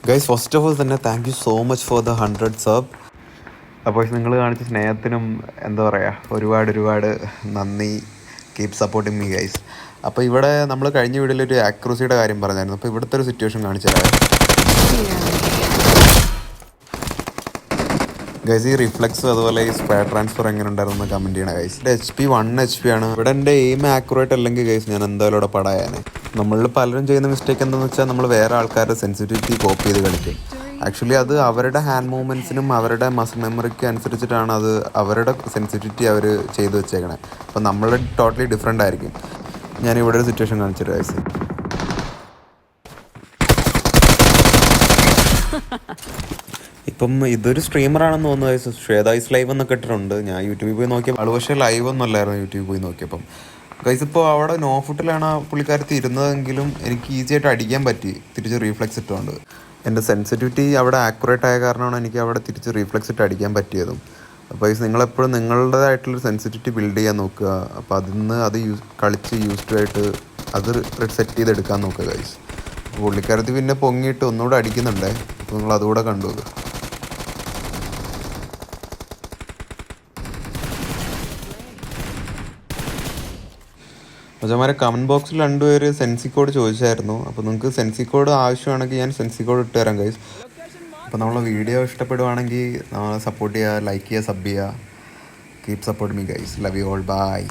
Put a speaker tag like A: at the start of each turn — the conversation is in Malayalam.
A: ഗൈസ് ഫസ്റ്റ് ഓഫ് ഓൾ തന്നെ thank you so much for the 100 sub. അപ്പോൾ നിങ്ങൾ കാണിച്ച സ്നേഹത്തിനും എന്താ പറയുക ഒരുപാട് നന്ദി. Keep supporting me guys. അപ്പോൾ ഇവിടെ നമ്മൾ കഴിഞ്ഞ വീഡിയോയിൽ ഒരു ആക്രൂസിയുടെ കാര്യം പറഞ്ഞായിരുന്നു. അപ്പോൾ ഇവിടുത്തെ ഒരു സിറ്റുവേഷൻ കാണിച്ചു തരാം ഗൈസ്. ഈ റിഫ്ലെക്സ് അതുപോലെ ഈ സ്ക്വയർ ട്രാൻസ്ഫർ എങ്ങനെ ഉണ്ടായിരുന്നു കമൻറ്റ് ചെയ്യണം ഗൈസ്. എൻ്റെ HP 1 HP ആണ്. ഇവിടെ എൻ്റെ എയിം ആക്യുറേറ്റ് അല്ലെങ്കിൽ ഗൈസ് ഞാൻ എന്തായാലും ഇവിടെ പടായാനെ. നമ്മളിൽ പലരും ചെയ്യുന്ന മിസ്റ്റേക്ക് എന്താണെന്ന് വെച്ചാൽ നമ്മൾ വേറെ ആൾക്കാരുടെ സെൻസിറ്റിവിറ്റി കോപ്പി ചെയ്ത് കളിക്കും. ആക്ച്വലി അത് അവരുടെ ഹാൻഡ് മൂവ്മെൻറ്റ്സിനും അവരുടെ മസിൽ മെമ്മറിക്കും അനുസരിച്ചിട്ടാണ് അത് അവരുടെ സെൻസിറ്റിവിറ്റി അവർ ചെയ്ത് വെച്ചേക്കണേ. അപ്പോൾ നമ്മൾ ടോട്ടലി ഡിഫറെൻ്റ് ആയിരിക്കും. ഞാനിവിടെ ഒരു സിറ്റുവേഷൻ കാണിച്ചിട്ട് ഗൈസ്. ഇപ്പം ഇതൊരു സ്ട്രീമറാണെന്ന് തോന്നുന്നു. ശ്വേതായിസ് ലൈവ് എന്നൊക്കെ ഇട്ടിട്ടുണ്ട്. ഞാൻ യൂട്യൂബിൽ പോയി നോക്കിയപ്പോൾ ആൾ പക്ഷേ ലൈവ് ഒന്നും അല്ലായിരുന്നു യൂട്യൂബിൽ പോയി നോക്കിയപ്പം. ഗൈസ് ഇപ്പോൾ അവിടെ നോ ഫുട്ടിലാണ് ആ പുള്ളിക്കാരത്തി ഇരുന്നതെങ്കിലും എനിക്ക് ഈസി ആയിട്ട് അടിക്കാൻ പറ്റി തിരിച്ച് റീഫ്ലെക്സ് ഇട്ടുകൊണ്ട്. എൻ്റെ സെൻസിറ്റിവിറ്റി അവിടെ ആക്യുറേറ്റ് ആയ കാരണമാണ് എനിക്ക് അവിടെ തിരിച്ച് റീഫ്ലെക്സ് ഇട്ട് അടിക്കാൻ പറ്റിയതും. അപ്പോൾ ഗൈസ് നിങ്ങളെപ്പോഴും നിങ്ങളുടേതായിട്ടുള്ളൊരു സെൻസിറ്റിവിറ്റി ബിൽഡ് ചെയ്യാൻ നോക്കുക. അപ്പോൾ അതിന്ന് അത് കളിച്ച് യൂസ്ഡ് ആയിട്ട് അത് സെറ്റ് ചെയ്തെടുക്കാൻ നോക്കുക ഗൈസ്. പുള്ളിക്കാരത്തി പിന്നെ പൊങ്ങിയിട്ട് ഒന്നുകൂടെ അടിക്കുന്നുണ്ടേ. അപ്പോൾ നിങ്ങൾ അതുകൂടെ കണ്ടു. മച്ചന്മാരെ കമൻറ്റ് ബോക്സിൽ 2 പേര് സെൻസി കോഡ് ചോദിച്ചായിരുന്നു. അപ്പോൾ നിങ്ങൾക്ക് സെൻസി കോഡ് ആവശ്യമാണെങ്കിൽ ഞാൻ സെൻസി കോഡ് ഇട്ട് തരാം ഗൈസ്. അപ്പോൾ നമ്മളെ വീഡിയോ ഇഷ്ടപ്പെടുവാണെങ്കിൽ നമ്മളെ സപ്പോർട്ട് ചെയ്യുക, ലൈക്ക് ചെയ്യുക, സബ് ചെയ്യുക. Keep support me guys. Love you all. By.